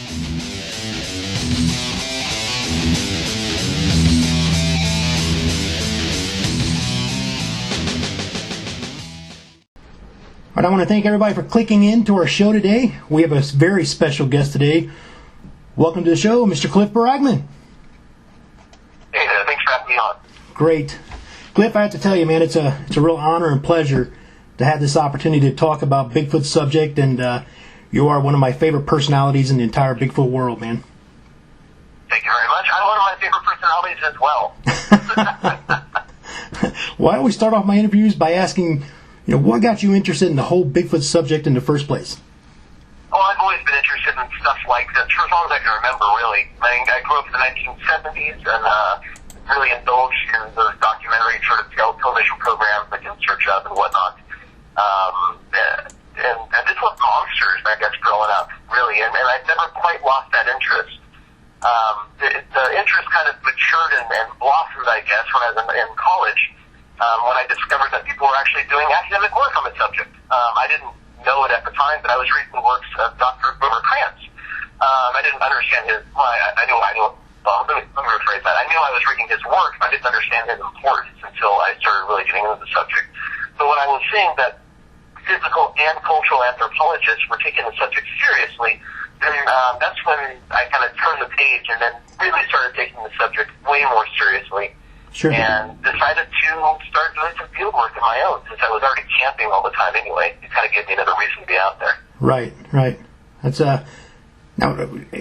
All right, I want to thank everybody for clicking in to our show today. We have a very special guest today. Welcome to the show, Mr. Cliff Barackman. Hey there, thanks for having me on. Great. Cliff, I have to tell you, man, it's a real honor and pleasure to have this opportunity to talk about Bigfoot subject, and you are one of my favorite personalities in the entire Bigfoot world, man. Thank you very much. I'm one of my favorite personalities as well. Well, I always start off my interviews by asking, what got you interested in the whole Bigfoot subject in the first place? Oh, I've always been interested in stuff like this for as long as I can remember, really. I mean, I grew up in the 1970s and really indulged in those documentary sort of television programs like In Search Of and whatnot. And I just loved monsters, I guess, growing up, really. And I've never quite lost that interest. The interest kind of matured and blossomed, I guess, when I was in college. When I discovered that people were actually doing academic work on the subject. I didn't know it at the time, but I was reading the works of Dr. Barackman. I didn't understand his, let me rephrase that. I knew I was reading his work, but I didn't understand his importance until I started really getting into the subject. So when I was seeing that physical and cultural anthropologists were taking the subject seriously, then that's when I kind of turned the page and then really started taking the subject way more seriously. Sure. And decided to start doing some field work of my own, since I was already camping all the time anyway. It kind of gave me another reason to be out there. Right. That's now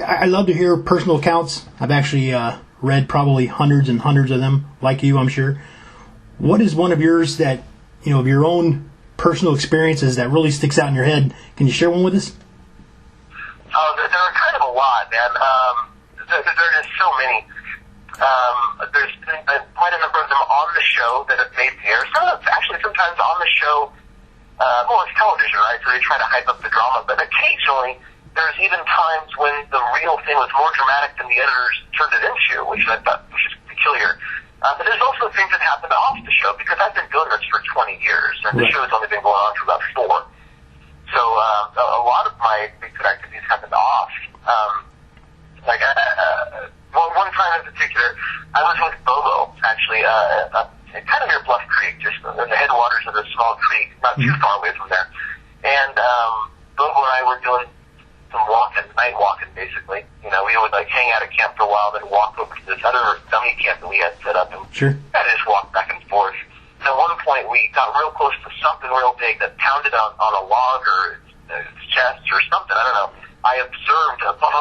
I love to hear personal accounts. I've actually read probably hundreds and hundreds of them, like you, I'm sure. What is one of yours that, of your own personal experiences that really sticks out in your head? Can you share one with us? There are kind of a lot, man. There are just so many. There's been quite a number of them on the show that have made the air. Sometimes on the show, it's television, right? So they try to hype up the drama, but occasionally there's even times when the real thing was more dramatic than the editors turned it into, which I thought was just peculiar. But there's also things that happened off the show, because I've been doing this for 20 years, and the show's only been going on for about 4. So a lot of my Bigfoot activities happened off. One time in particular, I was with Bobo, actually, kind of near Bluff Creek, just in the headwaters of a small creek, not too far away from there. And Bobo and I were doing some night walking, basically. We would hang out at camp for a while, then walk over to this other dummy camp that we had set up, and I just walked back and forth. And at one point, we got real close to something real big that pounded on a log or its chest or something. I don't know. I observed a pum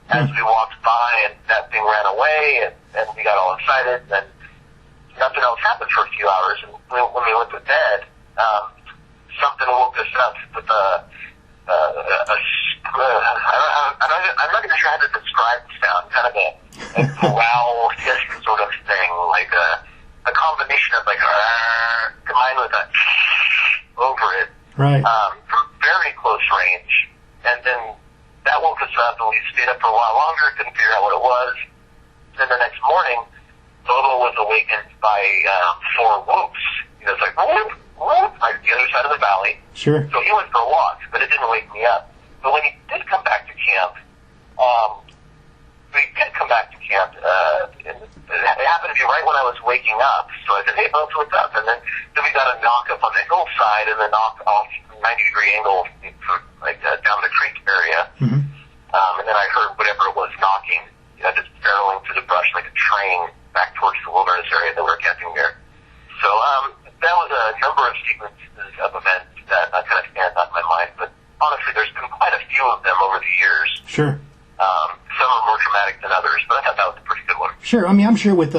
as we walked by, and that thing ran away, and we got all excited, and then nothing else happened for a few hours. And when we went to bed, something woke us up with I'm not even sure how to describe the sound, kind of a growl, hiss sort of thing, like a combination of combined with a over it, from very close range. And then that woke us up, and we stayed up for a while longer, couldn't figure out what it was. Then the next morning, Bobo was awakened by 4 whoops. It's like, whoop, whoop, like the other side of the valley. Sure. So he went for a walk, but it didn't wake me up. But when he did come back to camp, it happened to be right when I was waking up. So I said, hey, Bubs, what's up? And then we got a knock up on the hillside, and then knock off 90-degree angle, down the creek area. Mm-hmm. And then I heard whatever it was knocking, just barreling through the brush like a train back towards the wilderness area that we're camping there. So that was a number of sequences of events that kind of stand out in my mind. But honestly, there's been quite a few of them over the years. Sure. Some are more dramatic than others, but I thought that was a pretty good one. Sure. I mean, I'm sure with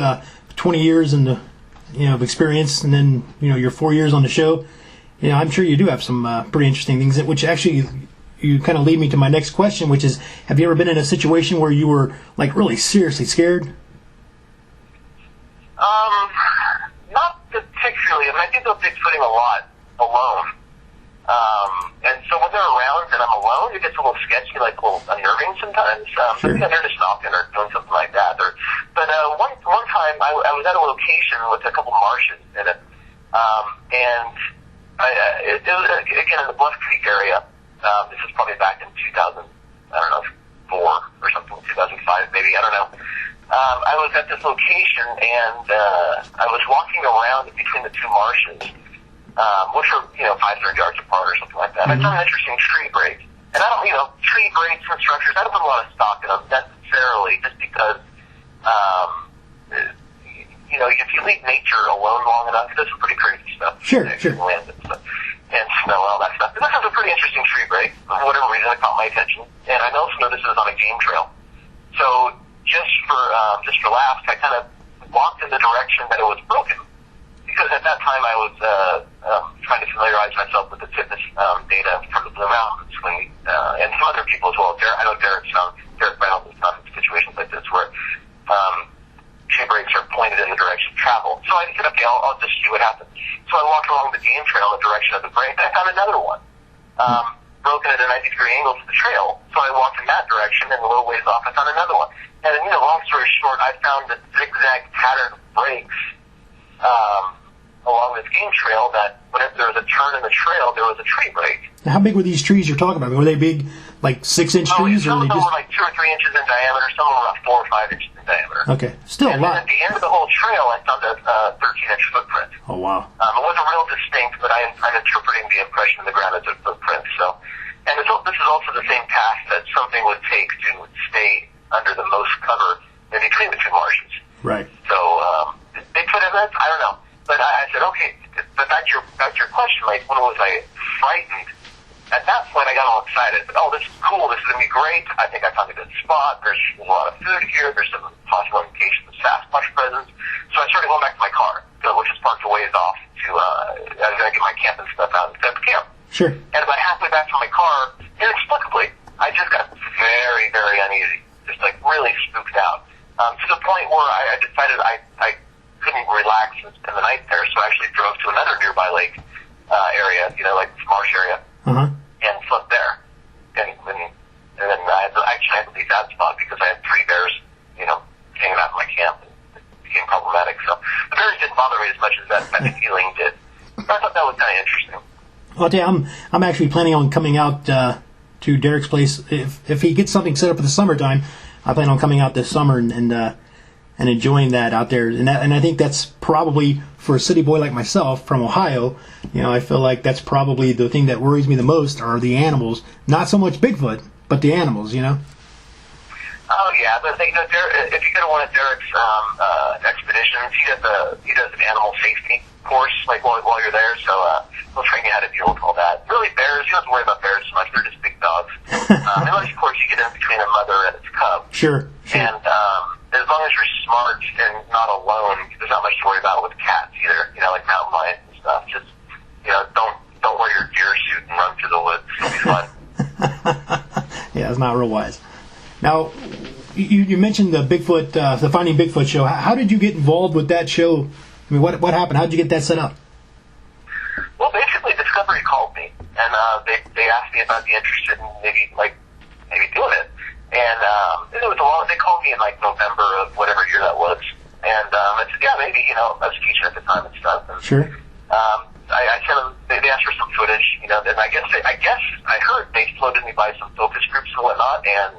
20 years and of experience, and then your 4 years on the show, I'm sure you do have some pretty interesting things. Which actually, you kind of lead me to my next question, which is, have you ever been in a situation where you were really seriously scared? Not particularly. I mean, I think they'll Bigfooting a lot alone. And so when they're around and I'm alone, it gets a little sketchy, a little unnerving sometimes. Sure. Maybe they're just knocking or doing something like that. But one time I was at a location with a couple marshes in it, and it was again in the Bluff Creek area. This was probably back in 2007 I don't know, 4 or something, 2005 maybe, I don't know. I was at this location, and I was walking around between the two marshes, which are, 500 yards apart or something like that. Mm-hmm. I found an interesting tree break. And I don't, tree breaks and structures, I don't put a lot of stock in them necessarily, just because, if you leave nature alone long enough, it does some pretty crazy stuff. Sure. Land and stuff, and smell and all that stuff. And this is a pretty interesting tree break. For whatever reason, it caught my attention. And I also noticed it was on a game trail. So just for laughs, I kind of walked in the direction that it was broken. Because at that time I was trying to familiarize myself with the fitness data from the Blue Mountains, and some other people as well. I know Derek Reynolds has found situations like this where tree breaks are pointed in the direction of travel. So I said, okay, I'll just see what happens. So I walked along the game trail in the direction of the break, and I found another one, broken at a 90-degree angle to the trail. So I walked in that direction, and a little ways off, I found another one. And long story short, I found the zigzag pattern of breaks along this game trail that whenever there was a turn in the trail, there was a tree break. Now, how big were these trees you're talking about? Were they big, like 6-inch trees? Some or of they them just... were like 2 or 3 inches in diameter. Some were about 4 or 5 inches in diameter. Okay, still and a lot. At the end of the whole trail, I found a 13-inch footprint. Oh, wow. It wasn't real distinct, but I'm interpreting the impression of the ground as a footprint. So, and this is also the same path that something would take to stay under the most cover in between the two marshes. Right. So, Bigfoot evidence? I don't know. But I said, okay, but back to your question, like, when was I frightened? At that point, I got all excited. Oh, this is cool. This is going to be great. I think I found a good spot. There's a lot of food here. There's some possible indications of Sasquatch presence. So I started going back to my car, which is parked a ways off. I was going to get my camping stuff out and set up camp. Sure. And about halfway back to my car, inexplicably, I just got very, very uneasy. Just, like, really spooked out. To the point where I decided I couldn't relax and spend the night there, so I actually drove to another nearby lake area, like this marsh area, and slept there. And then I had to leave that spot because I had 3 bears, hanging out in my camp, and it became problematic. So the bears didn't bother me as much as that feeling did. But I thought that was kind of interesting. Well, I'll tell you, I'm actually planning on coming out to Derek's place. If he gets something set up for the summertime, I plan on coming out this summer and enjoying that out there. And I think that's probably, for a city boy like myself from Ohio, I feel like that's probably the thing that worries me the most are the animals. Not so much Bigfoot, but the animals, Oh yeah, but if you go to one of Derek's expeditions, he does an animal safety course like while you're there, so he'll train you how to deal with all that. Really, bears, you don't have to worry about bears so much; they're just big dogs. Unless, of course, you get in between a mother and its cub. Sure. And as long as you're smart and not alone, there's not much to worry about with cats either. Like mountain lions and stuff. Just don't wear your deer suit and run through the woods. It'll be fun. Yeah, it's not real wise. Now, you mentioned the Bigfoot, the Finding Bigfoot show. How did you get involved with that show? I mean, what happened? How did you get that set up? Well, basically, Discovery called me, and they asked me if I'd be interested in maybe doing it. And it was they called me in like November of whatever year that was, and I said, yeah, maybe. I was teaching at the time and stuff. And, sure. I sent them. They asked for some footage, and I guess I heard they floated me by some focus groups and whatnot, and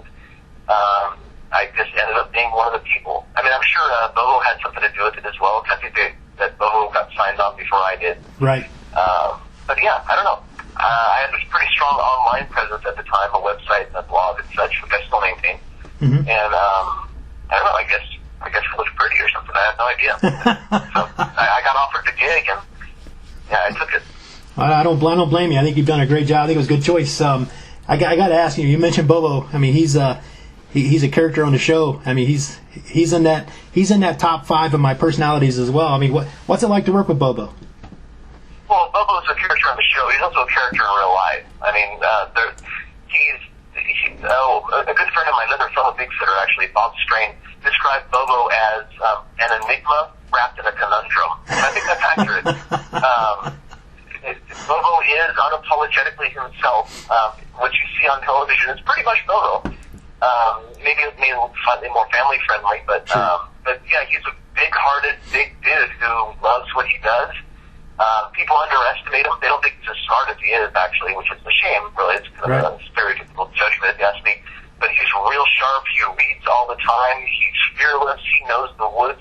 I just ended up being one of the people. I mean, I'm sure Bobo had something to do with it as well, because I think that Bobo got signed on before I did. Right. But yeah, I don't know. I had this pretty strong online presence at the time, a website, a blog, and such, which I still maintain. Mm-hmm. And I don't know. I guess it looked pretty or something. I have no idea. So I got offered the gig, and yeah, I took it. I don't blame you. I think you've done a great job. I think it was a good choice. I got to ask you. You mentioned Bobo. I mean, he's a character on the show. I mean, he's in that top 5 of my personalities as well. I mean, what's it like to work with Bobo? Well, Bobo's a character on the show. He's also a character in real life. I mean, he's a good friend of mine, another fellow Bigfooter, actually, Bob Strain, described Bobo as an enigma wrapped in a conundrum. And I think that's accurate. Bobo is unapologetically himself. What you see on television is pretty much Bobo. Maybe slightly more family friendly, but yeah, he's a big-hearted, big dude who loves what he does. People underestimate him. They don't think he's as smart as he is, actually, which is a shame, really. It's kind of a stereotypical judgment, if you ask me. the time. He's fearless. He knows the woods.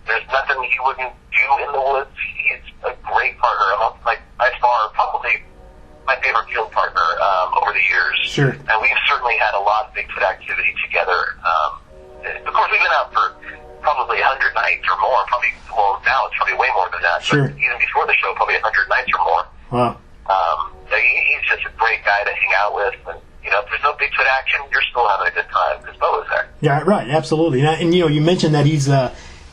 There's nothing he wouldn't do in the woods. He's a great partner. Like, by far, probably my favorite field partner over the years. Sure. And we've certainly had a lot of Bigfoot activity together. Of course, we've been out for probably 100 nights or more. Probably, well, now it's probably way more than that. Sure. But even before the show, probably 100 nights or more. Wow. So he's just a great guy to hang out with. And, you know, if there's no Bigfoot action, you're still having a good time because Bo is there. Yeah, right. Absolutely. And you know, you mentioned that he's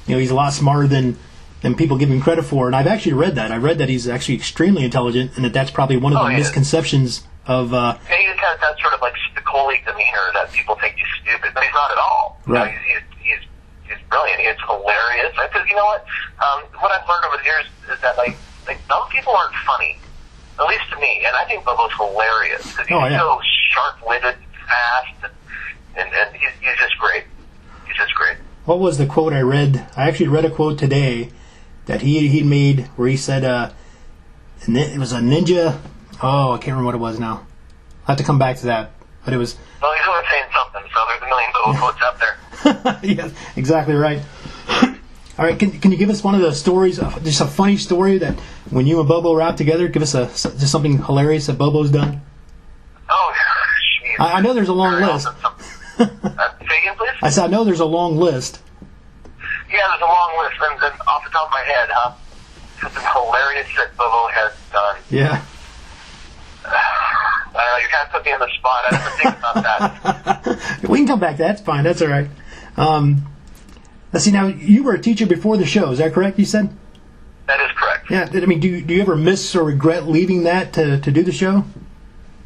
he's a lot smarter than people give him credit for. And I've actually read that. I read that he's actually extremely intelligent, and that's probably one of the misconceptions of. Yeah, he just has that sort of like Spicoli demeanor that people think he's stupid, but he's not at all. Right. You know, he's brilliant. He's hilarious. Because you know what I've learned over the years is that like some people aren't funny, at least to me, and I think Bobo's hilarious because he's so sharp-witted, fast, and he's just great. He's just great. What was the quote I read? I actually read a quote today that he made where he said it was a ninja. Oh, I can't remember what it was now. I'll have to come back to that. But it was. Well, he's always saying something, so there's a million Bobo quotes out there. Yes, exactly right. All right, can you give us one of the stories, just a funny story that when you and Bobo were out together, give us just something hilarious that Bobo's done? Oh, jeez. I know there's a long list. Say again, please? I said, I know there's a long list. Yeah, there's a long list, and off the top of my head, something hilarious that Bobo has done. Yeah. I don't know, you're kind of putting me on the spot. I have to think about that. We can come back to that. That's fine. That's all right. Let's see. Now, you were a teacher before the show. Is that correct, you said? That is correct. Yeah. I mean, do you ever miss or regret leaving that to do the show?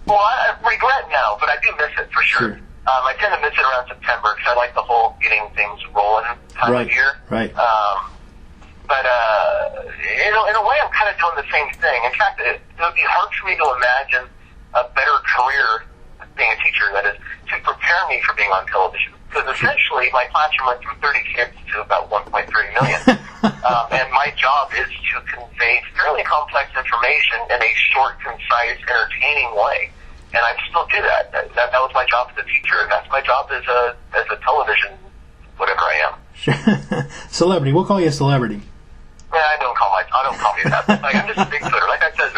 Well, I regret now, but I do miss it for sure. I tend to miss it around September because I like the whole getting things rolling time of year. Right. But in a way, I'm kind of doing the same thing. In fact, it would be hard for me to imagine a better career being a teacher, that is, to prepare me for being on television. Because essentially, my classroom went from 30 kids to about 1.3 million. And my job is to convey fairly complex information in a short, concise, entertaining way. And I still do that. That was my job as a teacher, and that's my job as a television, whatever I am. Celebrity. We'll call you a celebrity. Yeah, I don't call me that. Like, I'm just a Bigfooter. Like I said,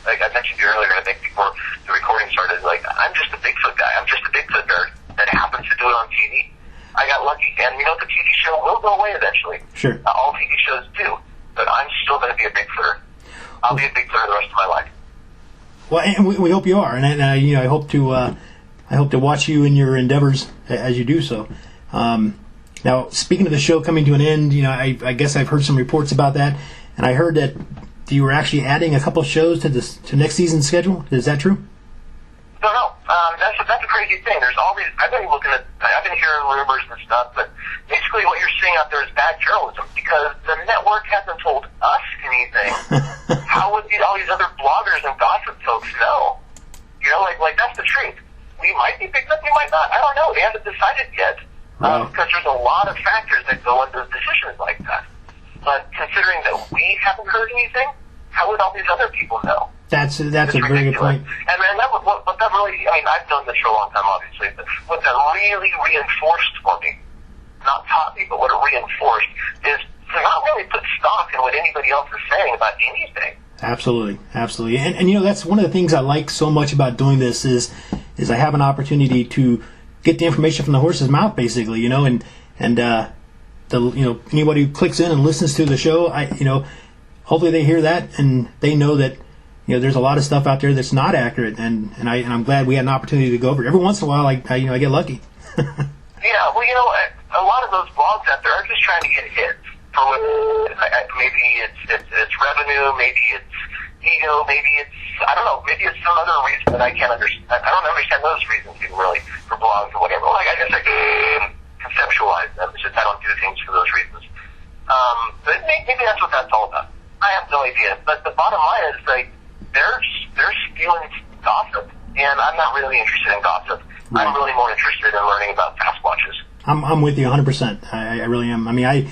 like I mentioned you earlier, I think before the recording started, like, I'm just a Bigfoot guy. I'm just a Bigfoot nerd that happens to do it on TV. I got lucky. And, you know, the TV show will go away eventually. Sure. All TV shows do. But I'm still going to be a Bigfooter. I'll be a Bigfooter the rest of my life. Well, and we hope you are. And you know, I hope to watch you in your endeavors as you do so. Now, speaking of the show coming to an end, you know, I guess I've heard some reports about that, and I heard that you were actually adding a couple of shows to next season's schedule. Is that true? No. That's a crazy thing. There's always I've been hearing rumors and stuff, but basically what you're seeing out there is bad journalism because the network hasn't told us anything. How would all these other bloggers and gossip folks know? You know, like that's the truth. We might be picked up, we might not. I don't know. They haven't decided yet. Because there's a lot of factors that go into decisions like that. But considering that we haven't heard anything, how would all these other people know? That's a very good point. And that what that really, I mean, I've done this for a long time, obviously, but what that really reinforced for me, not taught me, but what it reinforced, is to not really put stock in what anybody else is saying about anything. Absolutely. And you know, that's one of the things I like so much about doing this is I have an opportunity to get the information from the horse's mouth, basically, you know, and anybody who clicks in and listens to the show, hopefully they hear that and they know that, you know, there's a lot of stuff out there that's not accurate, and I'm glad we had an opportunity to go over it. Every once in a while, I get lucky. Yeah, well, you know, a lot of those blogs out there are just trying to get hits for maybe it's revenue, maybe it's ego, maybe it's I don't know, maybe it's some other reason that I can't understand. I don't understand those reasons even really for blogs or whatever. Like I guess I can conceptualize them. It's just I don't do things for those reasons. But maybe that's what that's all about. I have no idea. But the bottom line is like they're spewing gossip, and I'm not really interested in gossip. Right. I'm really more interested in learning about Sasquatches. I'm with you 100%. I really am. I mean, I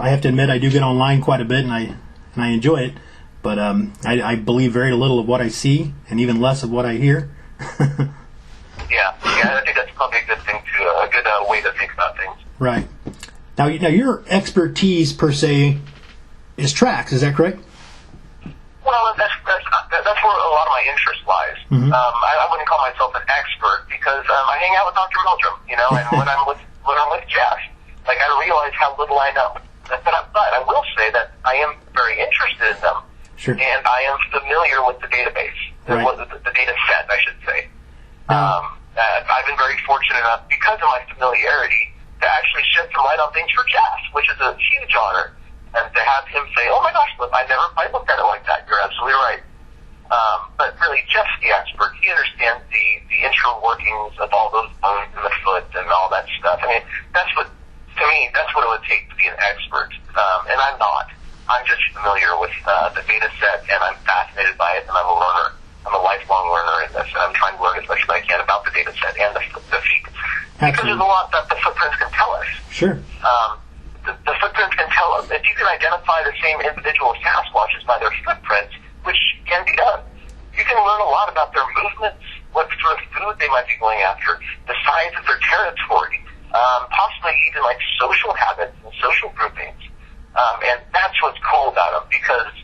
have to admit I do get online quite a bit, and I enjoy it. But I believe very little of what I see, and even less of what I hear. Yeah, Yeah, I think that's probably a good thing a good way to think about things. Right. Now your expertise per se is tracks. Is that correct? Well, that's where a lot of my interest lies. Mm-hmm. I wouldn't call myself an expert because I hang out with Dr. Meldrum, and when I'm with Jeff, like I realize how little I know. But I will say that I am very interested in them, sure. And I am familiar with the database, right. the data set, I should say. I've been very fortunate enough, because of my familiarity, to actually shed some light on things for Jeff, which is a huge honor. And to have him say, "Oh my gosh, look, I never quite looked at it like that. You're absolutely right." But really, Jeff's the expert. He understands the inner workings of all those bones in the foot and all that stuff. I mean, that's what it would take to be an expert. And I'm not. I'm just familiar with the data set, and I'm fascinated by it, and I'm a learner. I'm a lifelong learner in this, and I'm trying to learn as much as I can about the data set and the feet. Because there's a lot that the footprints can tell us. Sure. The footprints can tell us. If you can identify the same individual Sasquatches by their footprints, which can be done, you can learn a lot about their movements, what sort of food they might be going after, the size of their territory, possibly even like social habits and social groupings. And that's what's cool about them, because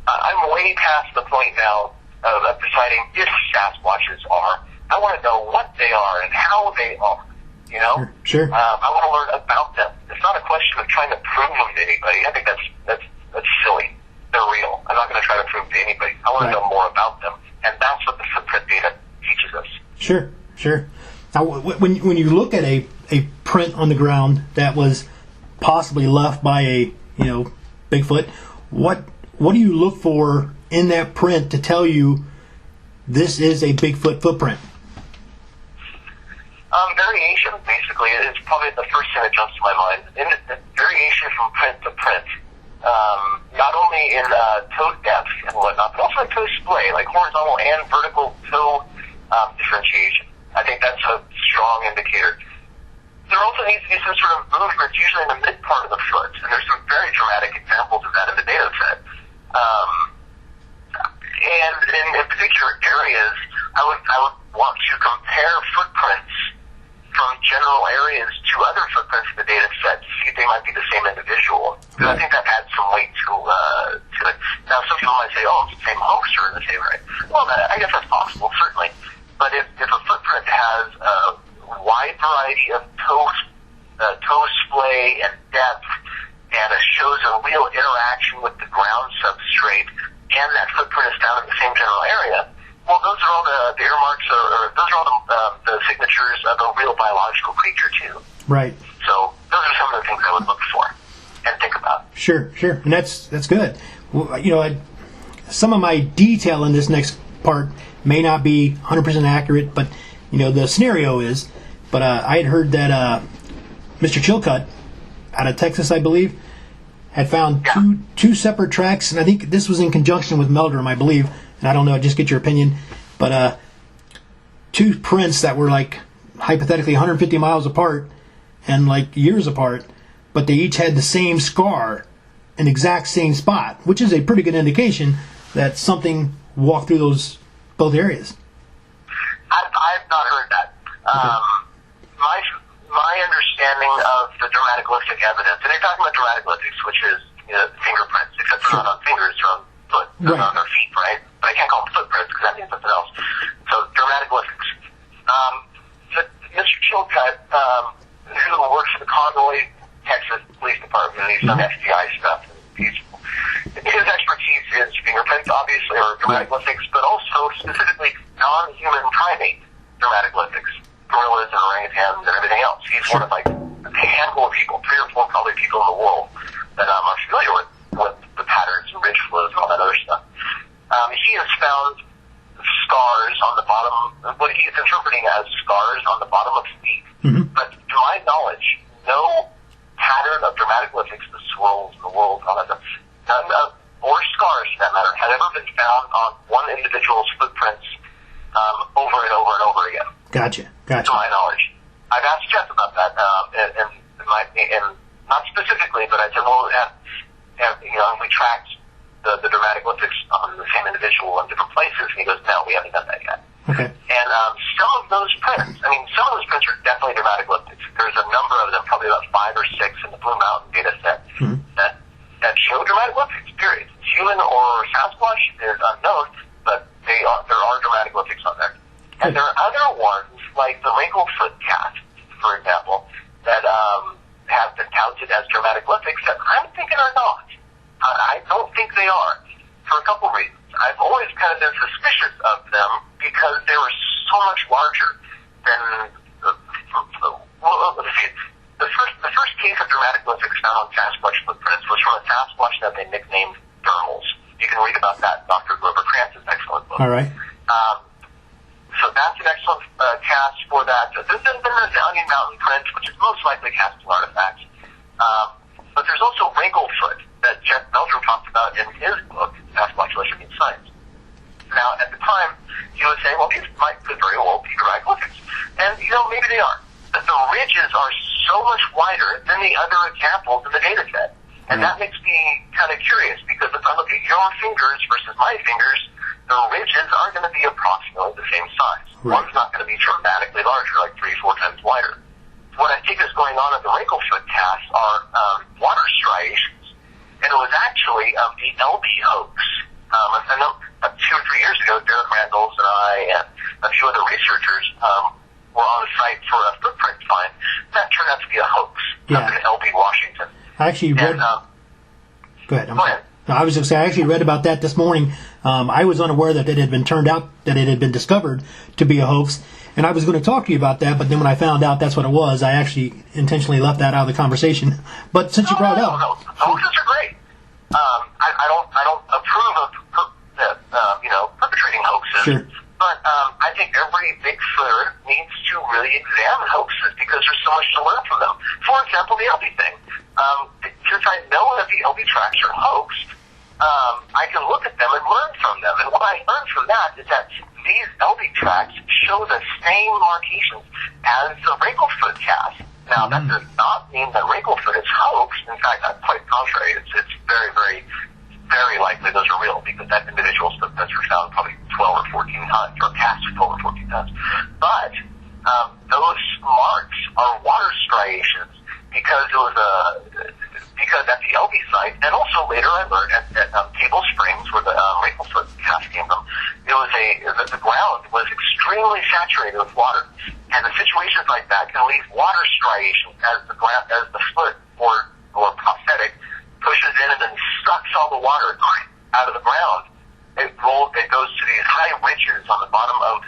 I'm way past the point now of deciding if Sasquatches are. I want to know what they are and how they are. Sure. I want to learn about them. It's not a question of trying to prove them to anybody. I think that's silly. They're real. I'm not going to try to prove to anybody. I want to know more about them, and that's what the footprint data teaches us. Sure. Now, when you look at a print on the ground that was possibly left by a Bigfoot, what do you look for in that print to tell you this is a Bigfoot footprint? Variation, basically, is probably the first thing that jumps to my mind. Variation from print to print. Not only in toe depth and whatnot, but also in toe splay, like horizontal and vertical toe differentiation. I think that's a strong indicator. There also needs to be some sort of movement, usually in the mid part of the foot, and there's some very dramatic examples of that in the data set. And in particular areas, I would want to compare footprints from general areas to other footprints in the data set to see if they might be the same individual. Because I think that adds some weight to it. Now, some people might say, "Oh, it's the same host or the same," right? Well, I guess that's possible, certainly. But if a footprint has a wide variety of toe splay and depth, and it shows a real interaction with the ground substrate, and that footprint is found in the same general area, well, those are all the earmarks, or those are all the signatures of a real biological creature, too. Right. So those are some of the things I would look for and think about. Sure. And that's good. Well, some of my detail in this next part may not be 100% accurate, but, the scenario is. But I had heard that Mr. Chilcutt, out of Texas, I believe, had found two separate tracks, and I think this was in conjunction with Meldrum, I believe. And I don't know, just get your opinion. But two prints that were like hypothetically 150 miles apart and like years apart, but they each had the same scar, an exact same spot, which is a pretty good indication that something walked through both areas. I've not heard that. Okay. My understanding of the dermatoglyphic evidence, and they're talking about dermatoglyphics, which is fingerprints, except they're not on fingers, they're on foot, they're on their feet, right? But I can't call them footprints because that means something else. So dermatoglyphics. Mr. Chilcutt, who works for the Conroy, Texas Police Department, he's done FBI stuff. His expertise is fingerprints, obviously, or dermatoglyphics, but also specifically non-human primate dermatoglyphics, gorillas and orangutans and everything else. He's one of like a handful of people, 3 or 4 probably people in the world that are familiar with the patterns and ridge flows and all that other stuff. He has found scars on the bottom, what he's interpreting as scars on the bottom of feet. Mm-hmm. But to my knowledge, no pattern of dermatoglyphics, the swirls, the whorls, all that stuff, none of, or scars for that matter, had ever been found on one individual's footprints over and over and over again. Gotcha. To my knowledge. I've asked Jeff about that, and not specifically, but I said, well, we tracked the dermatoglyphics on the same individual in different places, and he goes, no, we haven't done that yet. Okay. And some of those prints, some of those prints are definitely dramatic lithics. There's a number of them, probably about 5 or 6 in the Blue Mountain data set, that show dramatic lithics, period. Human or Sasquatch is unknown, but there are dramatic lithics on there. And there are other ones, like the wrinklefoot cat, for example, that have been touted as dramatic lithics that I'm thinking are not. I don't think they are, for a couple reasons. I've always kind of been suspicious of them because they were so much larger than let's see. The first case of dramatic lithics found on Sasquatch footprints was from a Sasquatch that they nicknamed Thermals. You can read about that in Dr. Grover Krantz's excellent book. All right. So that's an excellent cast for that. There's been the Onion Mountain print, which is most likely casting artifacts. But there's also Wrinklefoot that Jeff Meldrum talked about in his book, Sasquatch Legend and Science. Now, at the time, he was saying, well, these could very well be dramatic lithics. And, maybe they are. But the ridges are so much wider than the other examples in the data set. And that makes me kind of curious, because if I look at your fingers versus my fingers, the ridges are going to be approximately the same size. Right. One's not going to be dramatically larger, like 3-4 times wider. What I think is going on in the Wrinklefoot cast are water striations. And it was actually the LB hoax. I know 2 or 3 years ago, Derek Randalls and I and a few other researchers were on the site for a footprint find. That turned out to be a hoax up in LB, Washington. I actually read... Go ahead. Go ahead. No, I was going to say, I actually read about that this morning. I was unaware that it had been turned out, that it had been discovered to be a hoax. And I was going to talk to you about that, but then when I found out that's what it was, I actually intentionally left that out of the conversation. But since you brought it up... No. Hoaxes are great. I don't approve of perpetrating hoaxes. Sure. But I think every Bigfooter needs to really examine hoaxes because there's so much to learn from them. For example, the LB thing. Since I know that the LB tracks are hoaxed, I can look at them and learn from them. And what I learned from that is that these LB tracks show the same markings as the Wrinklefoot cast. Now, that does not mean that Wrinklefoot is hoaxed. In fact, that's quite contrary. It's very, very, very likely those are real because that individual's footprints were found probably 12 or 14 times, or cast 12 or 14 times. But those marks are water striations because it was because at the LB site, and also later I learned at Table Springs, where the Wrinklefoot cast came from, the ground was extremely saturated with water. And in situations like that can leave water striations as the foot or prosthetic pushes in and then sucks all the water out of the ground. It goes to these high ridges on the bottom of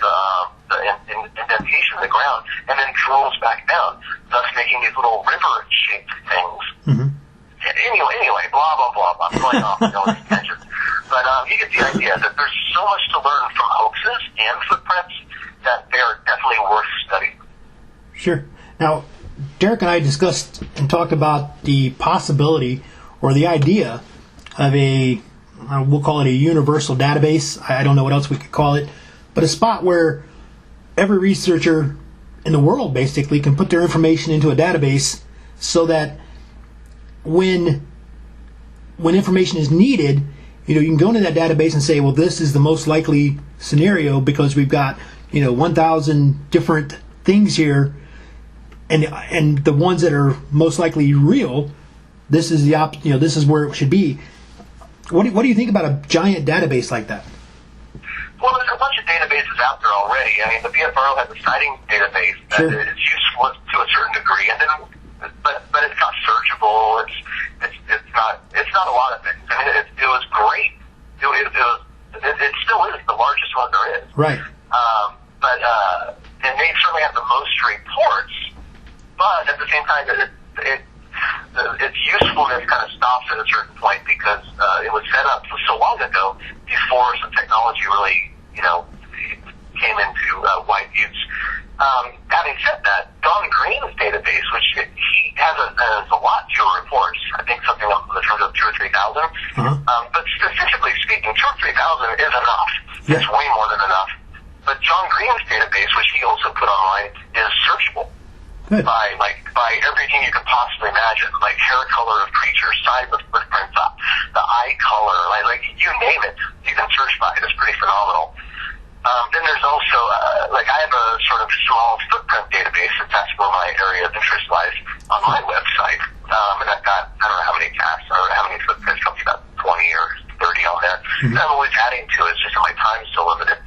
the indentation of the ground and then drills back down, thus making these little river-shaped things. Mm-hmm. Anyway, blah, blah, blah. I'm going off on these tangents. But you get the idea that there's so much to learn from hoaxes and footprints that they are definitely worth studying. Sure. Now, Derek and I discussed and talked about the possibility or the idea of we'll call it a universal database. I don't know what else we could call it, but a spot where every researcher in the world basically can put their information into a database so that when information is needed, you can go into that database and say, well, this is the most likely scenario because we've got 1,000 different things here, and the ones that are most likely real, this is this is where it should be. What do you think about a giant database like that? Well, there's a bunch of databases out there already. The BFRO has a sighting database that is useful to a certain degree, and then but it's not searchable. It's not a lot of things. It was great. It still is the largest one there is. Right. And they certainly have the most reports, but at the same time, its usefulness kind of stops at a certain point because it was set up so long ago before some technology really, came into wide use. Having said that, Don Green's database, which he has a lot fewer reports, I think something on the terms of 2,000 or 3,000. But specifically speaking, 2,000 or 3,000 is enough. Yeah. It's way more than enough. But John Green's database, which he also put online, is searchable. Good. By everything you could possibly imagine, like hair color of creatures, size of footprints, the eye color, like you name it, you can search by it. It's pretty phenomenal. Then there's also, like I have a sort of small footprint database that's where my area of interest lies on my website. And I've got, I don't know how many casts or how many footprints, probably about 20 or 30 on there. Mm-hmm. I'm always adding to it, it's just that my time's so limited.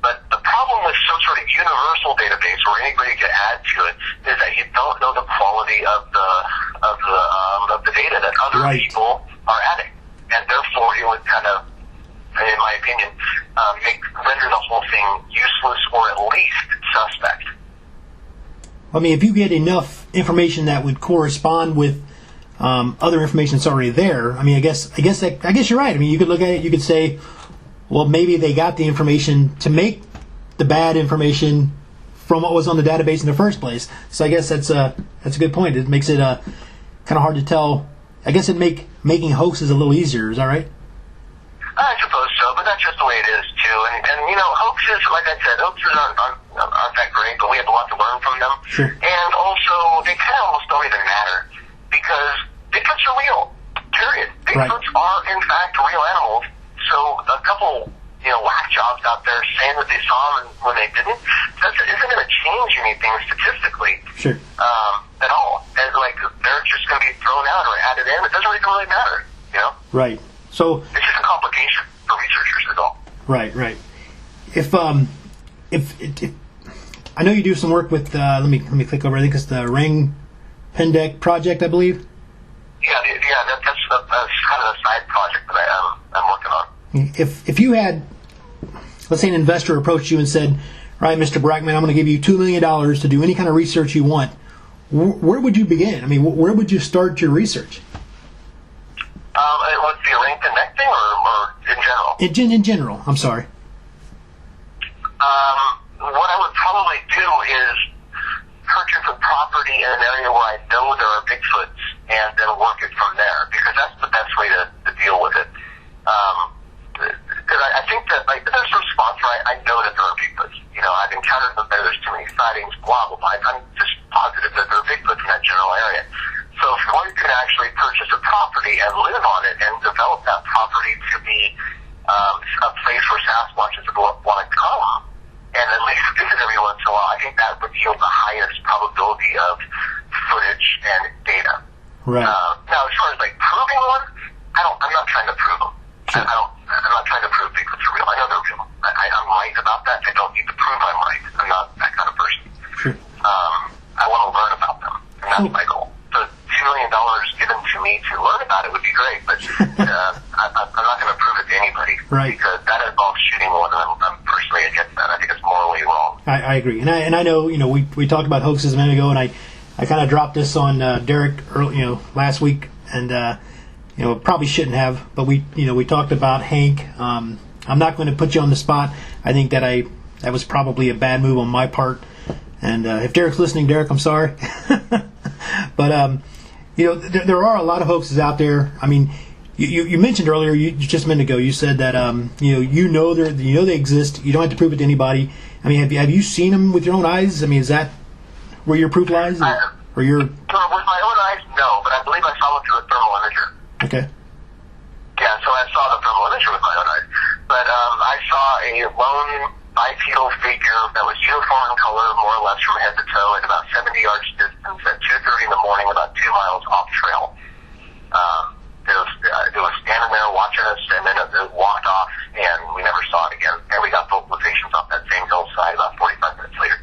But the problem with some sort of universal database where anybody can add to it is that you don't know the quality of the data that other people are adding. And therefore it would kind of, in my opinion, render the whole thing useless or at least suspect. I mean, if you get enough information that would correspond with other information that's already there, I mean, I guess you're right. I mean, you could look at it, you could say, well, maybe they got the information to make the bad information from what was on the database in the first place. So I guess that's a good point. It makes it kind of hard to tell. I guess making hoaxes a little easier. Is that right? I suppose so, but that's just the way it is too. And you know, hoaxes, like I said, hoaxes aren't that great, but we have a lot to learn from them. Sure. And also, they kind of almost don't even matter because Bigfoots are real. Period. Bigfoots are in fact real animals. So a couple, whack jobs out there saying that they saw them when they didn't, that isn't going to change anything statistically. Sure. At all. And like they're just going to be thrown out or added in. It doesn't really matter. Right. So it's just a complication for researchers is all. Right. If I know you do some work with let me click over. I think it's the Ring Pendek project, I believe. Yeah, that's kind of a side project that I'm working on. If you had, let's say, an investor approached you and said, "All right, Mr. Barackman, I'm going to give you $2 million to do any kind of research you want," where would you begin? I mean, where would you start your research? It would be a ring connecting or in general? In general, I'm sorry. What I would probably do is purchase a property in an area where I know there are Bigfoots and then work it from there, because that's the best way to deal with it. Because I think that there's some spots where I know that there are Bigfoots. I've encountered them there, there's too many sightings, blah, blah, blah. I'm just positive that there are Bigfoots in that general area. So if one could actually purchase a property and live on it and develop that property to be a place where Sasquatches would want to come, and at least visit every once in a while, I think that would yield the highest probability of footage and data. Right. Now, as far as proving one, I'm not trying to prove them. Sure. I'm not trying to prove Bigfoots are real. I know they're real. I'm right about that. I don't need to prove I'm right. I'm not that kind of person. Sure. I want to learn about them, and that's my goal. The $2 million given to me to learn about it would be great, but I'm not going to prove it to anybody. Right. Because that involves shooting one, and I'm personally against that. I think it's morally wrong. I agree, and I know we talked about hoaxes a minute ago, and I kind of dropped this on Derek last week, and probably shouldn't have, but we talked about Hank. I'm not going to put you on the spot. I think that was probably a bad move on my part, and if Derek's listening, Derek, I'm sorry. But there are a lot of hoaxes out there. I mean, you mentioned earlier, just a minute ago, you said that they exist. You don't have to prove it to anybody. I mean, have you seen them with your own eyes? I mean, is that where your proof lies? Or your with my own eyes, no, but I believe I saw it through a thermal imager. Okay. Yeah, so I saw the thermal imager with my own eyes, but I saw a lone bipedal figure that was uniform in color, more or less from head to toe, at about 70 yards distance at 2:30 in the morning, about 2 miles off trail. It was standing there watching us, and then it walked off, and we never saw it again. And we got both locations off that same hillside about 45 minutes later.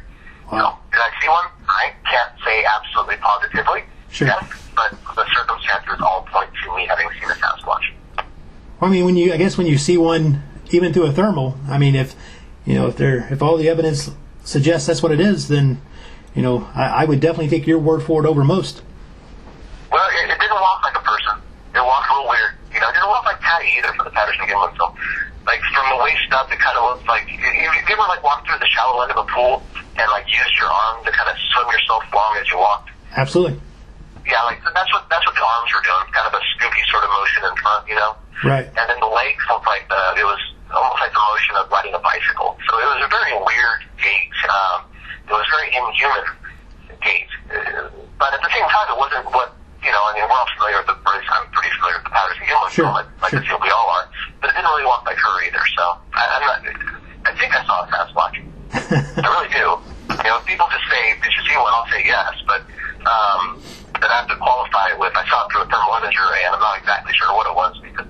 Wow. So, did I see one? I can't say absolutely positively. Sure. Yes, but the circumstances all point to me having seen a Sasquatch. Well, I mean, when you see one, even through a thermal, I mean, if all the evidence suggests that's what it is, then I would definitely take your word for it over most. Well, it didn't walk like a person. It walked a little weird. It didn't walk like Patty either for the Patterson Gimlin film. Like from the waist up, it kind of looked like you ever walk through the shallow end of a pool and use your arm to kind of swim yourself along as you walked. Absolutely. Yeah, that's what the arms were doing, kind of a spooky sort of motion in front, Right. And then the legs looked like it was almost like the motion of riding a bicycle. So it was a very weird gait. It was very inhuman gait. But at the same time, it wasn't what, we're all familiar with I'm pretty familiar with the Patterson Gimlin film, like I feel we all are. But it didn't really walk like her either. So I'm not, think I saw a Sasquatch. I really do. You know, people just say, did you see one? I'll say yes, but I have to qualify it with, I saw it through a thermal imager, and I'm not exactly sure what it was, because,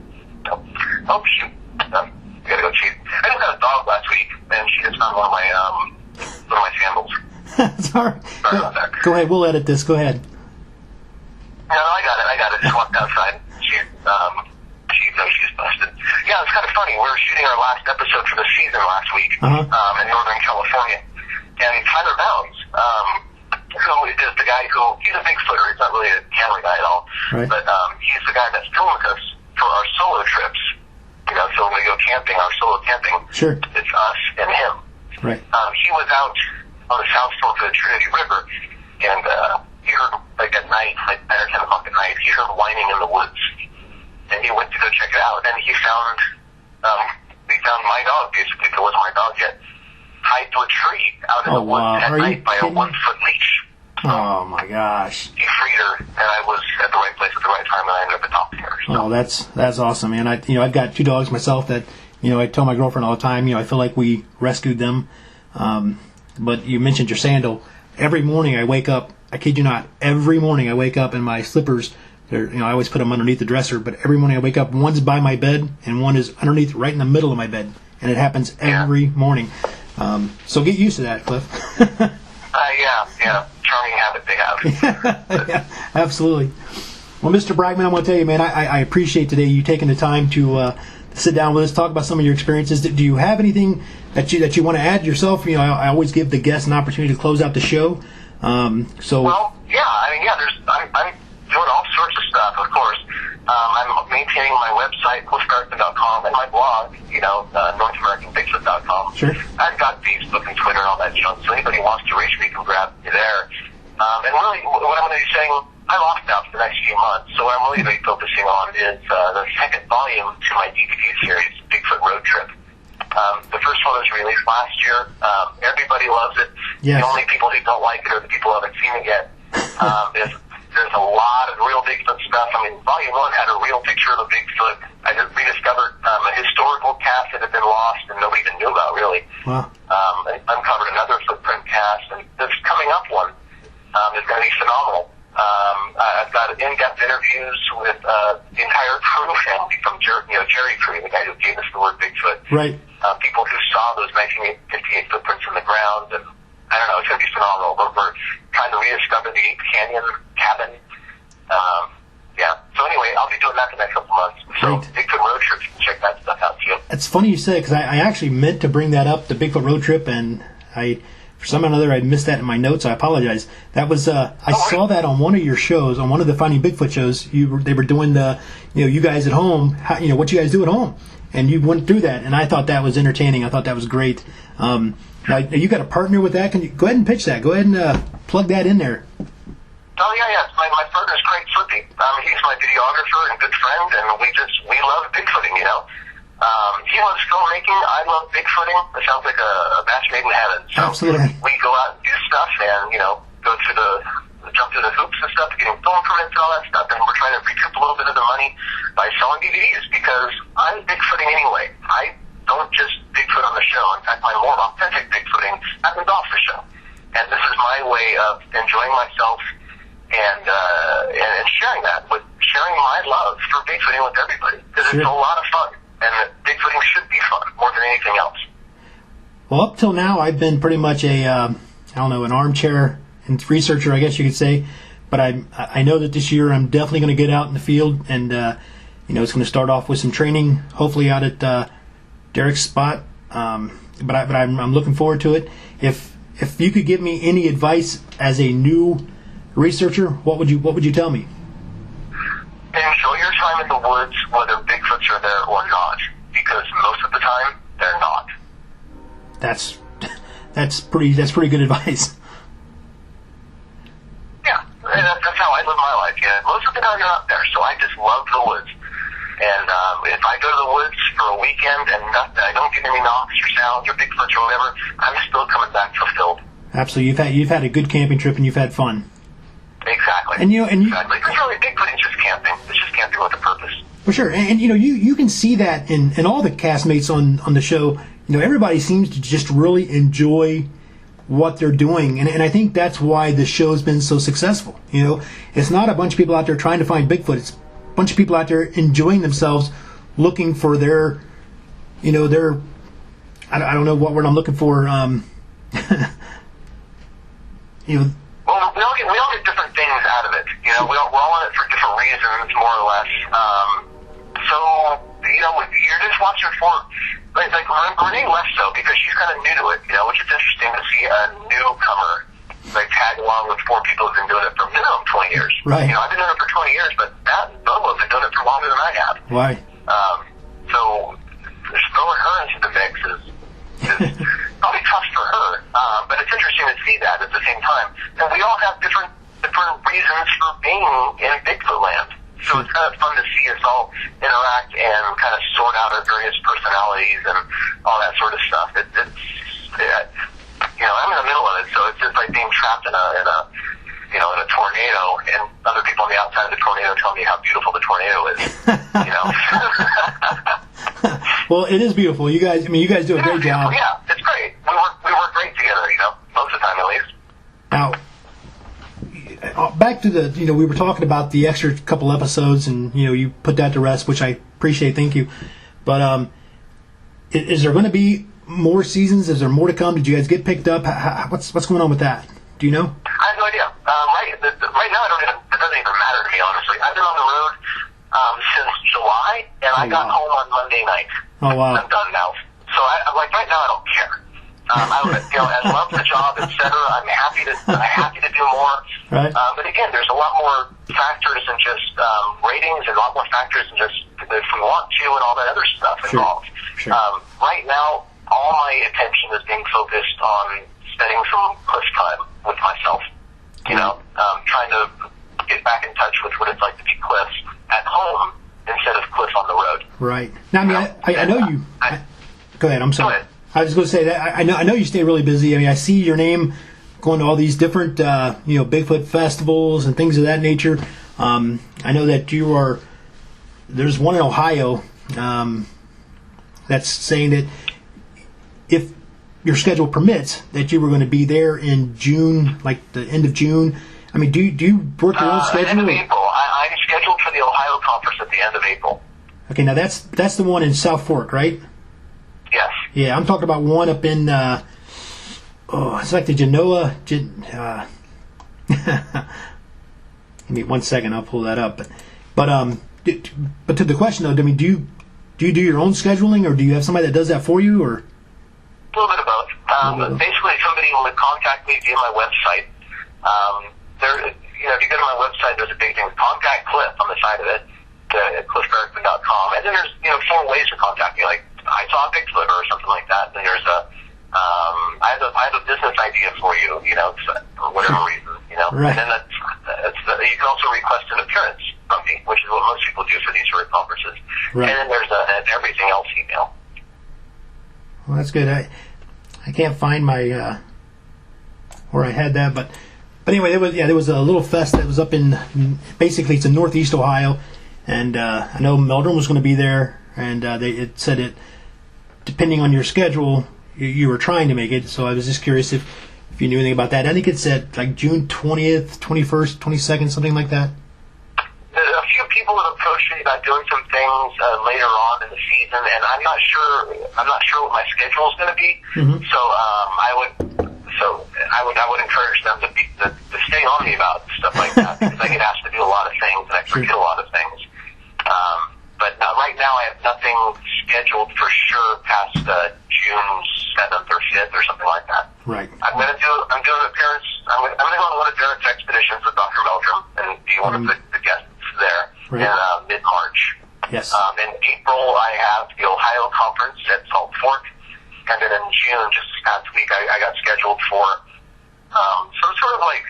oh, shoot, I gotta go cheat. I just had a dog last week, and she just found one of my sandals. Sorry about that. Go ahead, we'll edit this, go ahead. No, I got it. Just walked outside. She's busted. Yeah, it's kind of funny. We were shooting our last episode for the season last week in Northern California, and Tyler Bounds, who is the guy he's a Bigfooter. He's not really a camera guy at all, right. But he's the guy that's filmed us for our solo trips. You know, so when we go camping, our solo camping, sure, it's us and him. Right. He was out on the south fork of the Trinity River, and he heard, like at night, like 9 or 10 o'clock at night, he heard whining in the woods. And he went to go check it out, and we found my dog, basically, if it wasn't my dog yet, tied to a tree out in the woods at night by a 1-foot leash. Oh my gosh. He freed her, and I was at the right place at the right time, and I ended up adopting her. So. Oh, that's awesome, man. I've got 2 dogs myself that, I tell my girlfriend all the time, I feel like we rescued them. But you mentioned your sandal. Every morning I wake up, I kid you not, every morning I wake up in my slippers. I always put them underneath the dresser, but every morning I wake up, one's by my bed and one is underneath right in the middle of my bed. And it happens every morning. So get used to that, Cliff. Yeah. Charming habit they have. Yeah, absolutely. Well, Mr. Barackman, I want to tell you, man, I appreciate today you taking the time to sit down with us, talk about some of your experiences. Do you have anything that you want to add yourself? I always give the guests an opportunity to close out the show. Well, I'm doing all sorts of stuff, of course. I'm maintaining my website, cliffgartman.com, and my blog, NorthAmericanBigfoot.com. Sure. I've got Facebook and Twitter and all that junk, so anybody wants to reach me can grab me there. And really, what I'm going to be saying, I'm off now for the next few months, so what I'm really going to be focusing on is the second volume to my DVD series, Bigfoot Road Trip. The first one was released last year. Everybody loves it. Yes. The only people who don't like it are the people who haven't seen it yet. There's a lot of real Bigfoot stuff. I mean, Volume 1 had a real picture of a Bigfoot. I just rediscovered a historical cast that had been lost and nobody even knew about, really. Wow. I uncovered another footprint cast, and this coming up one is going to be phenomenal. I've got in-depth interviews with the entire crew family from Jerry Crew, the guy who gave us the word Bigfoot. Right. People who saw those 1958 footprints in the ground, and I don't know, it's going to be phenomenal. We're trying to rediscover the Ape Canyon cabin. So anyway, I'll be doing that the next couple months. So Bigfoot Road Trip, you can check that stuff out too. It's funny you say it, because I actually meant to bring that up, the Bigfoot Road Trip, and for some or another, I missed that in my notes. I apologize. That was I saw that on one of your shows, on one of the Finding Bigfoot shows. They were doing the you guys at home, what you guys do at home, and you went through that, and I thought that was entertaining. I thought that was great. Now you got a partner with that. Can you go ahead and pitch that? Go ahead and plug that in there. Oh yeah. My partner's Craig Flippy. He's my videographer and good friend, and we love Bigfooting. He loves filmmaking. I love Bigfooting. It sounds like a match made in heaven. So absolutely. We go out and do stuff, and go through jump through the hoops and stuff, getting film permits and all that stuff. And we're trying to recoup a little bit of the money by selling DVDs, because I'm Bigfooting anyway. I don't just Bigfoot on the show. In fact, my more authentic Bigfooting happens off the show. And this is my way of enjoying myself and sharing sharing my love for Bigfooting with everybody. Because it's a lot of fun. And Bigfooting should be fun more than anything else. Well, up till now, I've been pretty much an armchair researcher, I guess you could say. But I know that this year I'm definitely going to get out in the field, and it's going to start off with some training, hopefully out at Derek's spot. But I'm looking forward to it. If you could give me any advice as a new researcher, what would you tell me? Enjoy your time in the woods, whether Bigfoots are there or not, because most of the time they're not. That's pretty good advice. Yeah, that's how I live my life. Yeah, most of the time you're not there, so I just love the woods. And if I go to the woods for a weekend and I don't get any knocks or sounds or Bigfoots or whatever, I'm still coming back fulfilled. Absolutely, you've had a good camping trip and you've had fun. Exactly. Exactly. Because really, Bigfooting is just camping. It's just camping with a purpose. For sure, and you can see that in all the castmates on the show. everybody seems to just really enjoy what they're doing, and I think that's why the show's been so successful. It's not a bunch of people out there trying to find Bigfoot. It's a bunch of people out there enjoying themselves, looking for their I don't know what word I'm looking for. Well, we all get different things out of it. We're all in it for different reasons, more or less. So, you're just watching for, like Renee less so, because she's kind of new to it, which is interesting to see a newcomer, tag along with four people who've been doing it for minimum 20 years. Right. I've been doing it for 20 years, but Matt and Bobo have been doing it for longer than I have. Right. So, just throwing her into the mix is probably tough for her, but it's interesting to see that at the same time. And we all have different reasons for being in Bigfoot land. So it's kind of fun to see us all interact and kind of sort out our various personalities and all that sort of stuff. I'm in the middle of it, so it's just like being trapped in a tornado, and other people on the outside of the tornado tell me how beautiful the tornado is. Well, it is beautiful. You guys do a great job. Yeah, it's great. We work great together, most of the time at least. Now, back to the, we were talking about the extra couple episodes, and, you put that to rest, which I appreciate. Thank you. But is there going to be more seasons? Is there more to come? Did you guys get picked up? What's going on with that? Do you know? I have no idea. Right now, it doesn't even matter to me, honestly. I've been on the road since July, and I got home on Monday night. Oh, wow. I'm done now. So, right now, I don't care. I love the job, etc. I'm happy to do more. Right. But again, there's a lot more factors than just ratings, and a lot more factors than just if we want to and all that other stuff involved. Sure. Right now, all my attention is being focused on spending some cliff time with myself. Trying to get back in touch with what it's like to be Cliff at home instead of Cliff on the road. Right. Now, I know you. Go ahead. I'm sorry. Go ahead. I was going to say that I know you stay really busy. I see your name going to all these different Bigfoot festivals and things of that nature. I know that there's one in Ohio that's saying that if your schedule permits, that you were going to be there in June, like the end of June. I mean, do you work your own schedule? End of April. I'm scheduled for the Ohio conference at the end of April. Okay, now that's the one in South Fork, right? Yes. Yeah, I'm talking about one up in, it's like the Genoa. Give me 1 second, I'll pull that up. But to the question though, I mean, do you do your own scheduling, or do you have somebody that does that for you, or? A little bit of both. Basically, somebody will contact me via my website. If you go to my website, there's a big thing, Contact Cliff on the side of it, cliffbarackman.com. And then there's, 4 ways to contact me, like I saw a Bigfoot or something like that. Then there's I have a business idea for you, for whatever reason, Right. And then you can also request an appearance from me, which is what most people do for these sort of conferences. Right. And then there's an everything else email. Well, that's good. I can't find my where I had that, but anyway, there was a little fest that was up in, basically it's in Northeast Ohio, and I know Meldrum was going to be there, and it said it, depending on your schedule, you were trying to make it. So I was just curious if you knew anything about that. I think it said like June 20th, 21st, 22nd, something like that. A few people have approached me about doing some things later on in the season, and I'm not sure what my schedule is going to be. Mm-hmm. So I would encourage them to stay on me about stuff like that, because I get asked to do a lot of things and I forget a lot of things. But right now I have nothing scheduled for sure past June 7th or 5th or something like that. Right. I'm doing an appearance. I'm going to go on one of Derek's expeditions with Dr. Meldrum and be one of the guests there in mid-March. Yes. In April, I have the Ohio conference at Salt Fork, and then in June, just this past week, I got scheduled for some sort of like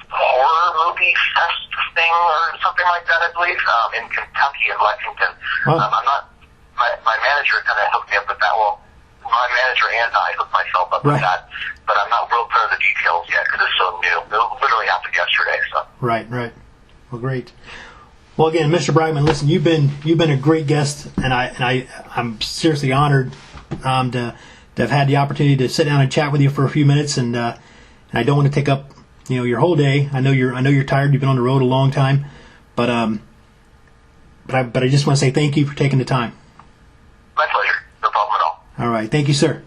horror movie fest thing or something like that, I believe, in Kentucky, in Lexington. Huh. I'm not. My manager kind of hooked me up with that. Well, my manager and I hooked myself up with that, but I'm not real clear of the details yet because it's so new. It literally happened yesterday. So. Right. Well, great. Well, again, Mr. Barackman, listen, you've been a great guest, and I'm seriously honored to to have had the opportunity to sit down and chat with you for a few minutes, and I don't want to take up your whole day. I know you're tired. You've been on the road a long time, but I just want to say thank you for taking the time. My pleasure. No problem at all. All right, thank you, sir.